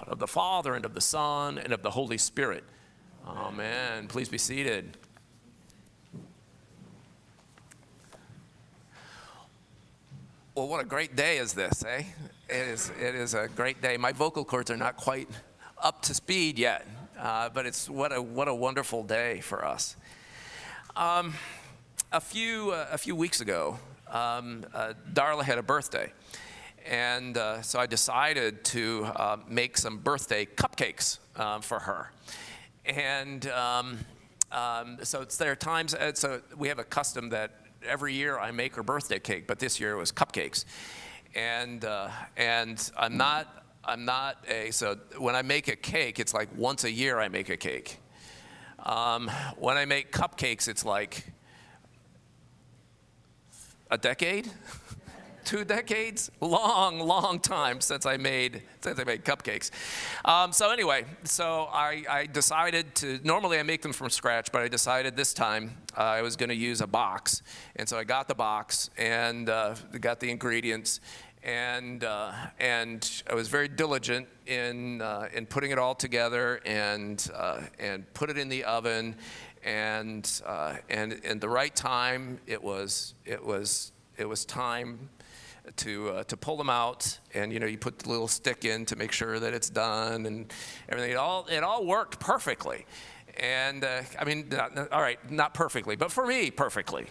God, of the Father and of the Son and of the Holy Spirit. Amen. Please be seated. Well, what a great day is this, eh? It is a great day. My vocal cords are not quite up to speed yet, but it's what a wonderful day for us. A few weeks ago, Darla had a birthday, and so I decided to make some birthday cupcakes for her. And so there are times, so we have a custom that every year I make her birthday cake, but this year it was cupcakes. And I'm not so when I make a cake, it's like once a year I make a cake. When I make cupcakes, it's like a decade, 2 decades, long time since I made cupcakes. So anyway, I decided to, normally I make them from scratch, but I decided this time I was going to use a box. And so I got the box and got the ingredients, and I was very diligent in putting it all together and put it in the oven. And in the right time, it was time to pull them out, and you put the little stick in to make sure that it's done and everything. It all worked perfectly, and not perfectly, but for me perfectly.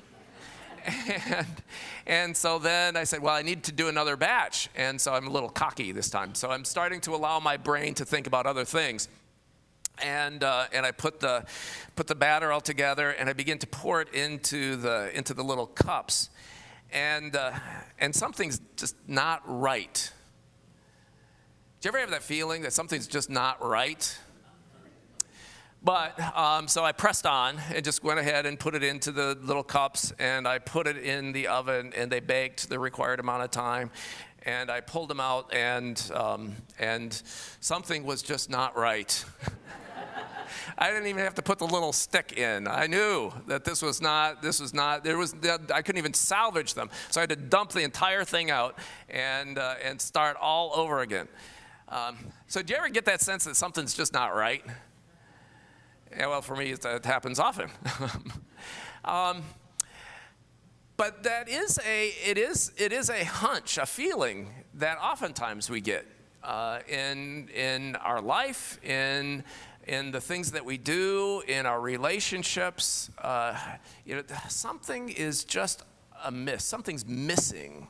And so then I said, well, I need to do another batch, and so I'm a little cocky this time. So I'm starting to allow my brain to think about other things. And I put the batter all together, and I begin to pour it into the little cups, and something's just not right. Do you ever have that feeling that something's just not right? But so I pressed on and just went ahead and put it into the little cups, and I put it in the oven, and they baked the required amount of time. And I pulled them out, and something was just not right. I didn't even have to put the little stick in. I knew that I couldn't even salvage them. So I had to dump the entire thing out and start all over again. So do you ever get that sense that something's just not right? Yeah, well, for me, it happens often. But that is a hunch, a feeling that oftentimes we get in our life, in the things that we do, in our relationships. Something is just amiss. Something's missing.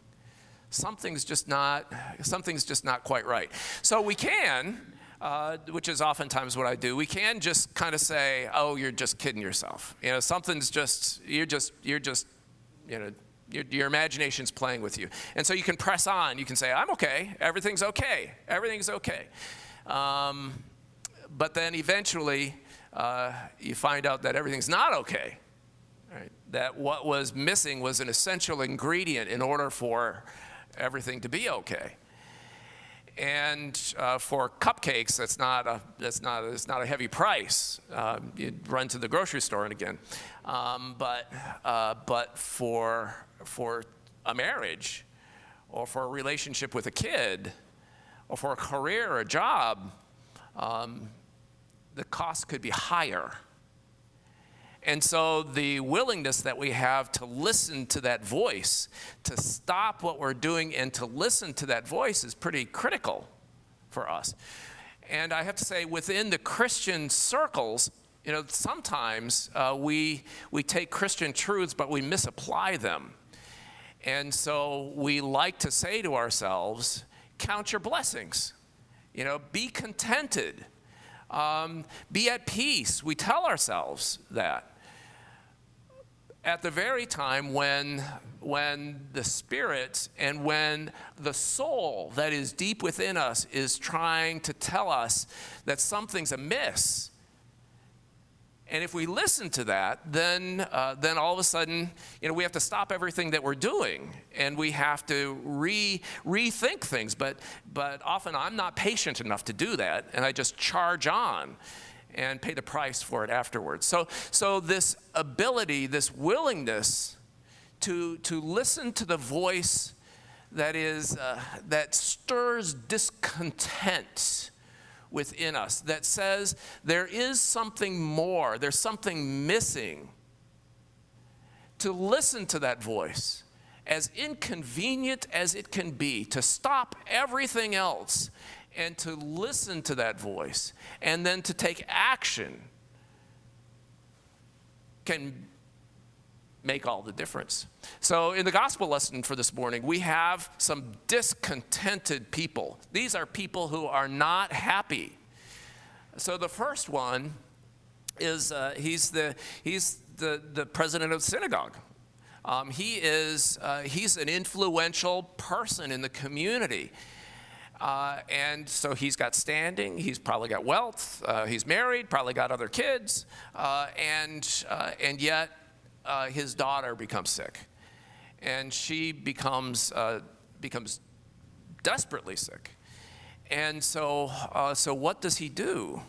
Something's just not quite right. So we can, which is oftentimes what I do, we can just kind of say, oh, you're just kidding yourself. Something's just, your imagination's playing with you. And so you can press on. You can say, I'm okay. Everything's okay. Everything's okay. But then eventually you find out that everything's not okay. Right? That what was missing was an essential ingredient in order for everything to be okay. And for cupcakes, it's not a heavy price. You'd run to the grocery store and again. But for a marriage, or for a relationship with a kid, or for a career or a job, the cost could be higher. And so the willingness that we have to listen to that voice, to stop what we're doing and to listen to that voice is pretty critical for us. And I have to say, within the Christian circles, sometimes we take Christian truths, but we misapply them. And so we like to say to ourselves, count your blessings. Be contented. Be at peace. We tell ourselves that. At the very time when the Spirit and when the soul that is deep within us is trying to tell us that something's amiss. And if we listen to that, then all of a sudden, we have to stop everything that we're doing, and we have to rethink things. But often I'm not patient enough to do that, and I just charge on and pay the price for it afterwards. So this ability, this willingness to listen to the voice that stirs discontent within us that says there is something more, there's something missing, to listen to that voice, as inconvenient as it can be, to stop everything else and to listen to that voice and then to take action can make all the difference. So in the gospel lesson for this morning, we have some discontented people. These are people who are not happy. So the first one is he's the president of the synagogue. He's an influential person in the community. And so he's got standing, he's probably got wealth, he's married, probably got other kids, and yet his daughter becomes sick. And she becomes desperately sick. And so what does he do?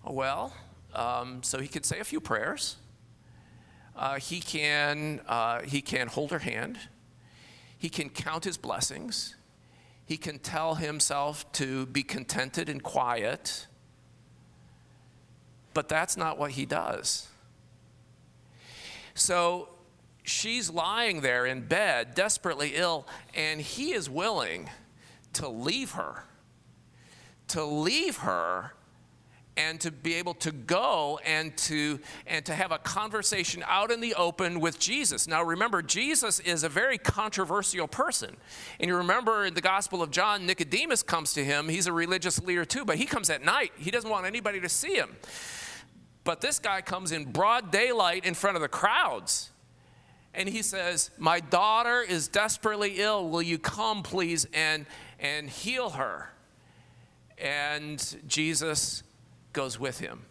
Well, so he could say a few prayers. He can hold her hand. He can count his blessings. He can tell himself to be contented and quiet. But that's not what he does. So she's lying there in bed, desperately ill, and he is willing to leave her. And to be able to go and to have a conversation out in the open with Jesus. Now remember, Jesus is a very controversial person. And you remember in the Gospel of John, Nicodemus comes to him. He's a religious leader too, but he comes at night. He doesn't want anybody to see him. But this guy comes in broad daylight in front of the crowds. And he says, "My daughter is desperately ill. Will you come, please, and heal her?" And Jesus goes with him.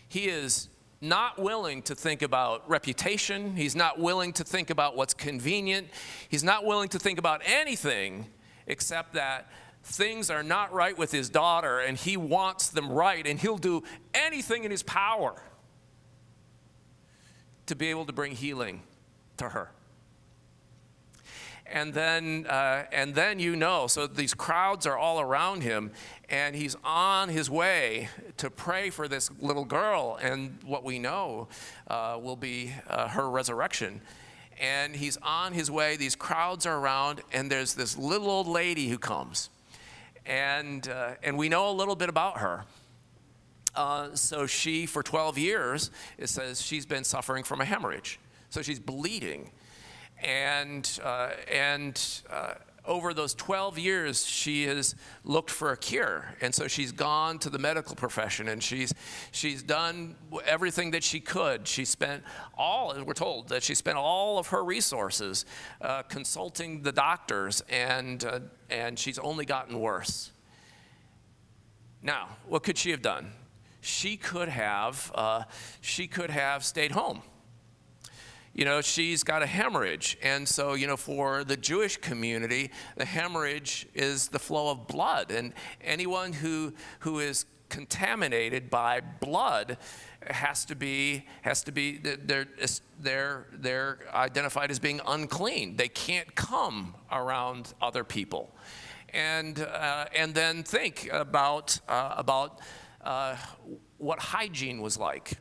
He is not willing to think about reputation. He's not willing to think about what's convenient. He's not willing to think about anything except that things are not right with his daughter and he wants them right, and he'll do anything in his power to be able to bring healing to her. And then so these crowds are all around him, and he's on his way to pray for this little girl and what we know will be her resurrection. And he's on his way, these crowds are around, and there's this little old lady who comes. And we know a little bit about her. So she, for 12 years, it says she's been suffering from a hemorrhage. So she's bleeding. And over those 12 years, she has looked for a cure. And so she's gone to the medical profession, and she's done everything that she could. We're told that she spent all of her resources consulting the doctors, and she's only gotten worse. Now, what could she have done? She could have stayed home. She's got a hemorrhage. And so, for the Jewish community, the hemorrhage is the flow of blood. And anyone who is contaminated by blood they're identified as being unclean. They can't come around other people. And then think about what hygiene was like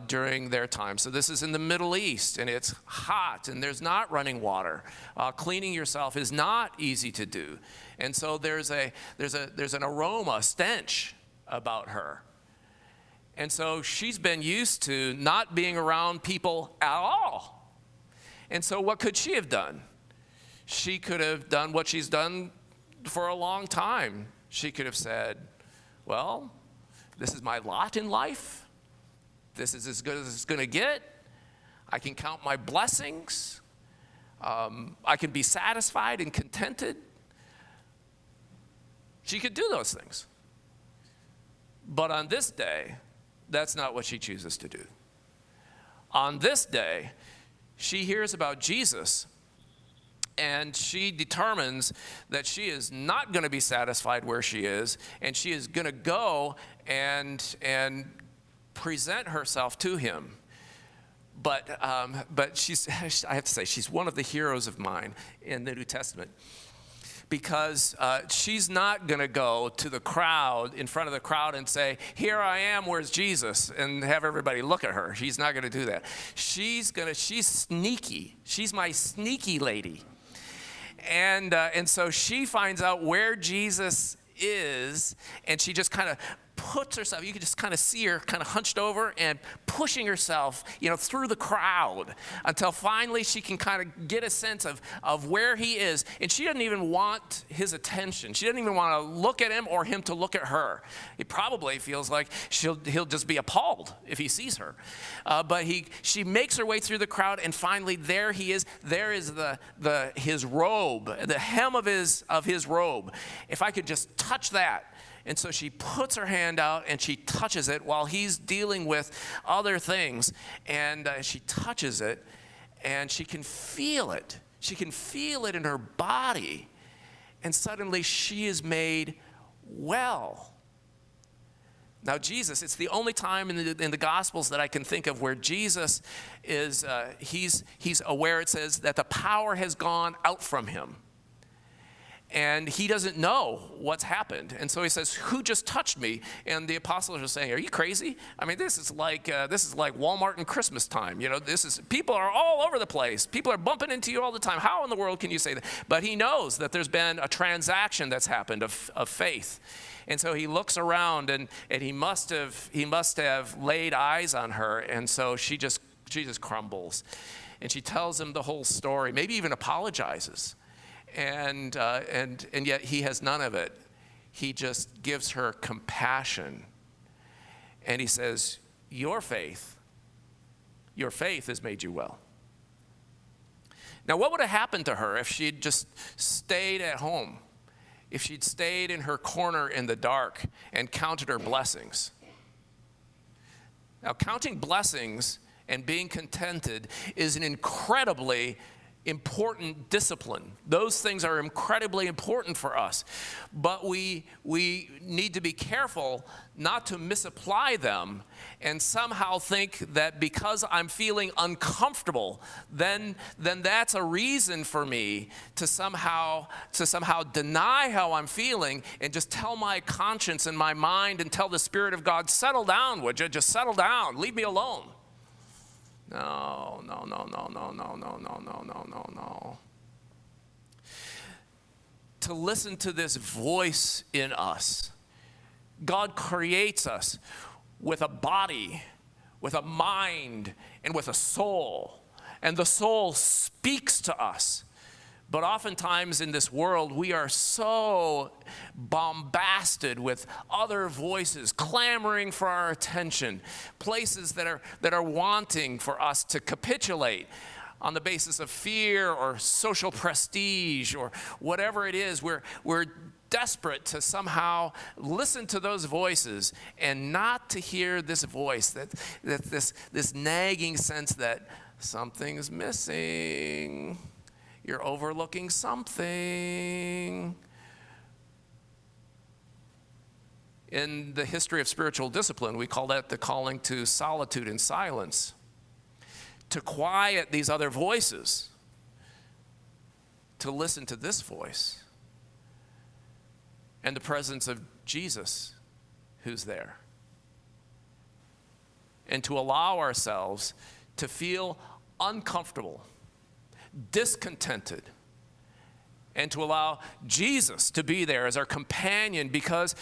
during their time. So this is in the Middle East, and it's hot, and there's not running water. Cleaning yourself is not easy to do, and so there's an aroma, a stench about her. And so she's been used to not being around people at all. And so what could she have done? She could have done what she's done for a long time. She could have said, well, this is my lot in life. This is as good as it's going to get. I can count my blessings. I can be satisfied and contented. She could do those things. But on this day, that's not what she chooses to do. On this day, she hears about Jesus, and she determines that she is not going to be satisfied where she is, and she is going to go and present herself to him. But I have to say, she's one of the heroes of mine in the New Testament. because she's not going to go to the crowd, in front of the crowd, and say, here I am, where's Jesus? And have everybody look at her. She's not going to do that. She's sneaky. She's my sneaky lady. And so she finds out where Jesus is, and she just kind of puts herself, you can just kind of see her kind of hunched over and pushing herself, through the crowd until finally she can kind of get a sense of where he is. And she doesn't even want his attention. She doesn't even want to look at him or him to look at her. He probably feels like he'll just be appalled if he sees her. But she makes her way through the crowd, and finally there he is. There is his robe, the hem of his robe. If I could just touch that. And so she puts her hand out and she touches it while he's dealing with other things. And she touches it, and she can feel it. She can feel it in her body. And suddenly she is made well. Now Jesus, it's the only time in the Gospels that I can think of where Jesus is, he's aware, it says, that the power has gone out from him. And he doesn't know what's happened. And so he says, who just touched me? And the apostles are saying, are you crazy? I mean, this is like Walmart and Christmas time. People are all over the place. People are bumping into you all the time. How in the world can you say that? But he knows that there's been a transaction that's happened of faith. And so he looks around, and he must have laid eyes on her. And so she just crumbles. And she tells him the whole story, maybe even apologizes. And yet he has none of it. He just gives her compassion. And he says, your faith has made you well. Now, what would have happened to her if she'd just stayed at home? If she'd stayed in her corner in the dark and counted her blessings? Now, counting blessings and being contented is an incredibly important discipline. Those things are incredibly important for us. But we need to be careful not to misapply them and somehow think that because I'm feeling uncomfortable, then that's a reason for me to somehow deny how I'm feeling and just tell my conscience and my mind and tell the Spirit of God, settle down, would you? Just settle down. Leave me alone. No. To listen to this voice in us. God creates us with a body, with a mind, and with a soul. And the soul speaks to us. But oftentimes in this world, we are so bombarded with other voices clamoring for our attention, places that are wanting for us to capitulate on the basis of fear or social prestige or whatever it is. We're desperate to somehow listen to those voices and not to hear this voice, this nagging sense that something's missing. You're overlooking something. In the history of spiritual discipline, we call that the calling to solitude and silence. To quiet these other voices. To listen to this voice. And the presence of Jesus who's there. And to allow ourselves to feel uncomfortable, discontented, and to allow Jesus to be there as our companion because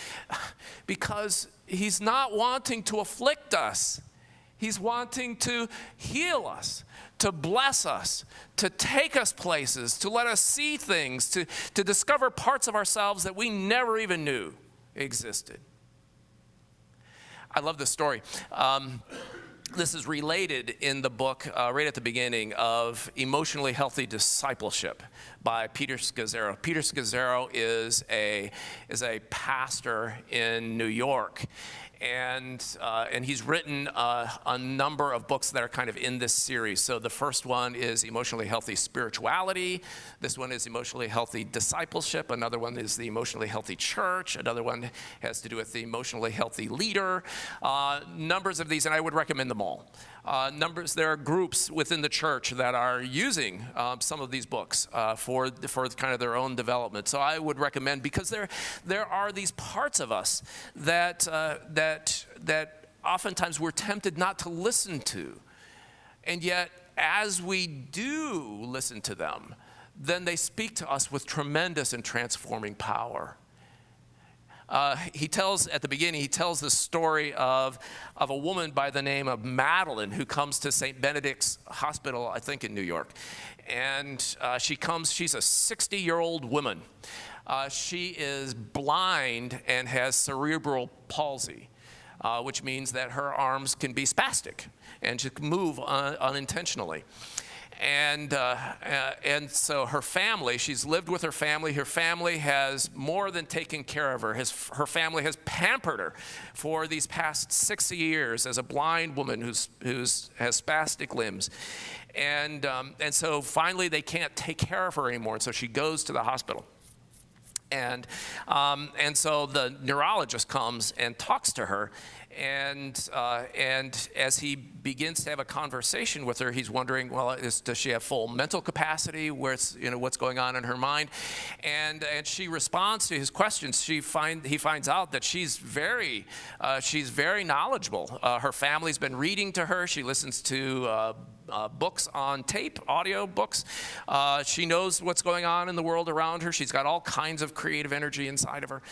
he's not wanting to afflict us. He's wanting to heal us, to bless us, to take us places, to let us see things, to discover parts of ourselves that we never even knew existed. I love this story. This is related in the book right at the beginning of Emotionally Healthy Discipleship by Peter Scazzero. Peter Scazzero is a pastor in New York. And he's written a number of books that are kind of in this series. So the first one is Emotionally Healthy Spirituality. This one is Emotionally Healthy Discipleship. Another one is the Emotionally Healthy Church. Another one has to do with the Emotionally Healthy Leader. Numbers of these, and I would recommend them all. there are groups within the church that are using some of these books for kind of their own development. So I would recommend, because there are these parts of us that oftentimes we're tempted not to listen to. And yet, as we do listen to them, then they speak to us with tremendous and transforming power. At the beginning, he tells the story of a woman by the name of Madeline who comes to St. Benedict's Hospital, I think in New York. And she's a 60-year-old woman. She is blind and has cerebral palsy, which means that her arms can be spastic and she can move unintentionally. And so her family, she's lived with her family. Her family has more than taken care of her. Her family has pampered her for these past 60 years as a blind woman who has spastic limbs. And so finally they can't take care of her anymore. And so she goes to the hospital. And so the neurologist comes and talks to her, and as he begins to have a conversation with her, he's wondering, well, does she have full mental capacity? What's going on in her mind? And she responds to his questions. He finds out that she's very knowledgeable. Her family's been reading to her. She listens to books on tape, audio books. She knows what's going on in the world around her. She's got all kinds of creative energy inside of her.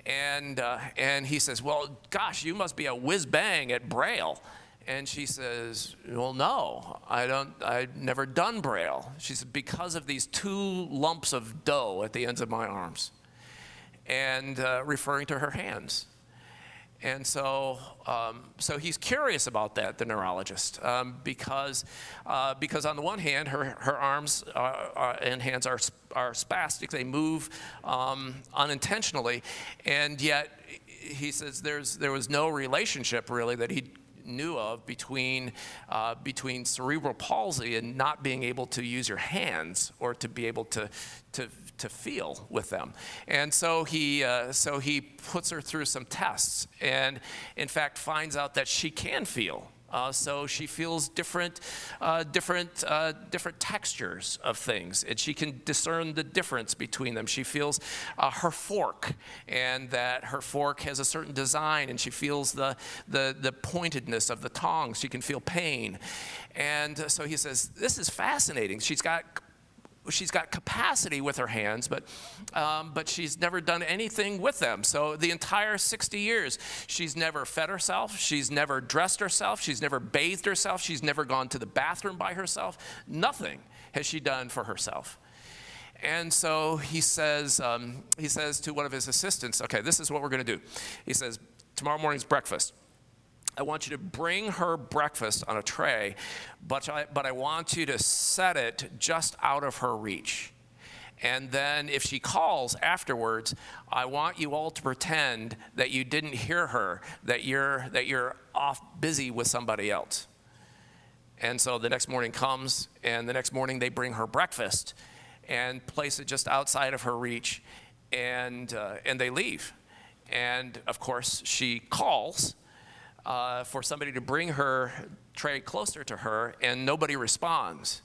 And he says, well, gosh, you must be a whiz-bang at Braille. And she says, well, no, I've never done Braille. She said, because of these 2 lumps of dough at the ends of my arms, and referring to her hands. And so he's curious about that, the neurologist, because on the one hand, her arms and hands are spastic. They move unintentionally, and yet he says there was no relationship really that he knew of between cerebral palsy and not being able to use your hands or to be able to feel with them. And so he puts her through some tests, and in fact finds out that she can feel. So she feels different textures of things, and she can discern the difference between them. She feels her fork, and that her fork has a certain design, and she feels the pointedness of the tongs. She can feel pain. And so he says, this is fascinating. She's got capacity with her hands, but she's never done anything with them. So the entire 60 years, she's never fed herself, she's never dressed herself, she's never bathed herself, she's never gone to the bathroom by herself. Nothing has she done for herself. And so he says to one of his assistants, okay, this is what we're going to do. He says, tomorrow morning's breakfast. I want you to bring her breakfast on a tray, but I want you to set it just out of her reach. And then if she calls afterwards, I want you all to pretend that you didn't hear her, that you're off busy with somebody else. And so the next morning comes, and the next morning they bring her breakfast and place it just outside of her reach, and they leave. And of course she calls for somebody to bring her tray closer to her, and nobody responds.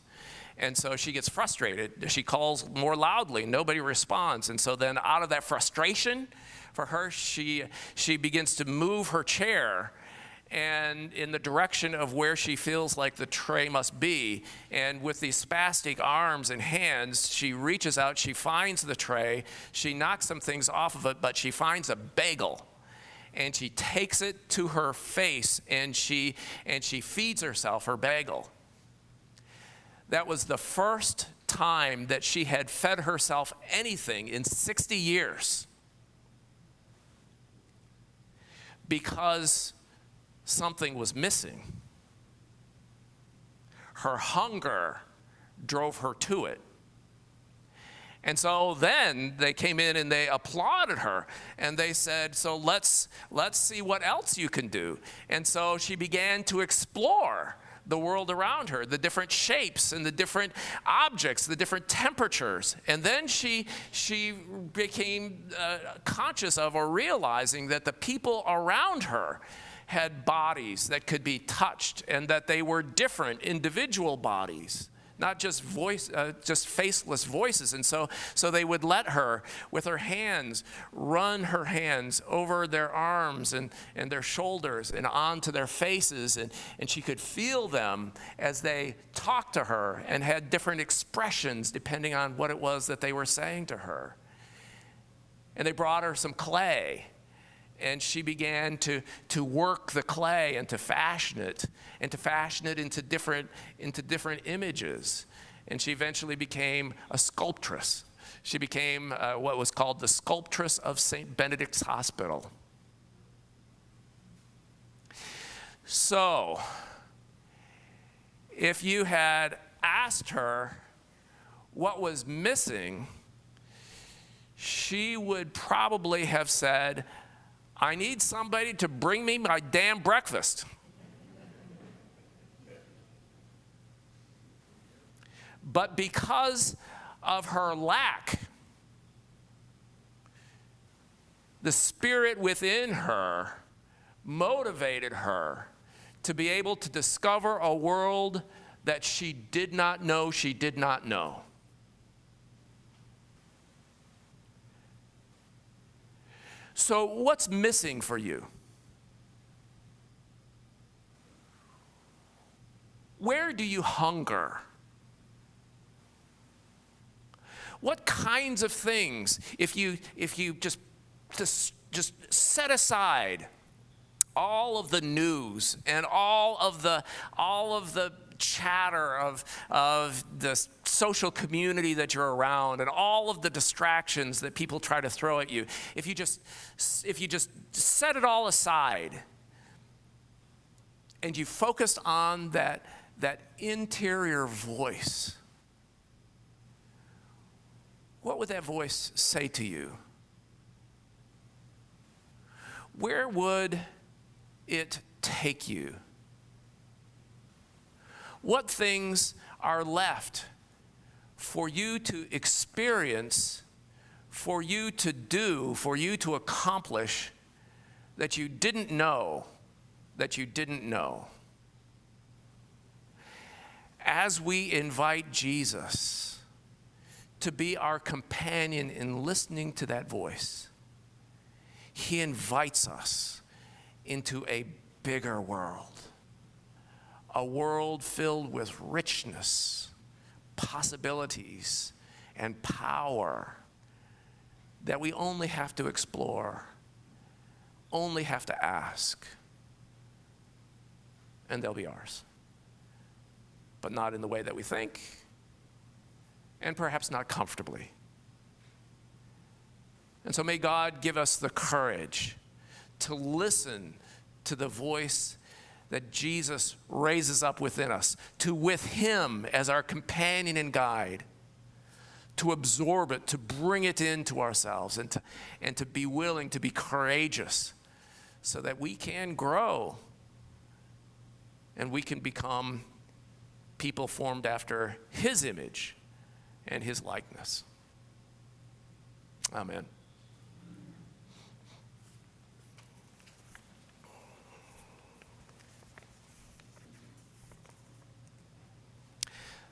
And so she gets frustrated. She calls more loudly. Nobody responds. And so then out of that frustration for her, she begins to move her chair and in the direction of where she feels like the tray must be. And with these spastic arms and hands, she reaches out, she finds the tray, she knocks some things off of it, but she finds a bagel. And she takes it to her face, and she feeds herself her bagel. That was the first time that she had fed herself anything in 60 years, because something was missing. Her hunger drove her to it. And so then they came in and they applauded her, and they said, so let's see what else you can do. And so she began to explore the world around her, the different shapes and the different objects, the different temperatures. And then she became conscious of or realizing that the people around her had bodies that could be touched and that they were different individual bodies, not just just faceless voices. And so they would let her, with her hands, run her hands over their arms and their shoulders and onto their faces. And she could feel them as they talked to her and had different expressions depending on what it was that they were saying to her. And they brought her some clay. And she began to work the clay and to fashion it into different images. And she eventually became a sculptress. She became what was called the sculptress of St. Benedict's Hospital. So, if you had asked her what was missing, she would probably have said, I need somebody to bring me my damn breakfast. But because of her lack, the Spirit within her motivated her to be able to discover a world that she did not know she did not know. So what's missing for you? Where do you hunger? What kinds of things, if you just set aside all of the news and all of the chatter of the social community that you're around and all of the distractions that people try to throw at you, if you just set it all aside and you focused on that interior voice, what would that voice say to you? Where would it take you? What things are left for you to experience, for you to do, for you to accomplish that you didn't know, As we invite Jesus to be our companion in listening to that voice, he invites us into a bigger world. A world filled with richness, possibilities, and power that we only have to explore, only have to ask, and they'll be ours. But not in the way that we think, and perhaps not comfortably. And so may God give us the courage to listen to the voice that Jesus raises up within us, to with him as our companion and guide, to absorb it, to bring it into ourselves, and to be willing to be courageous so that we can grow and we can become people formed after his image and his likeness. Amen.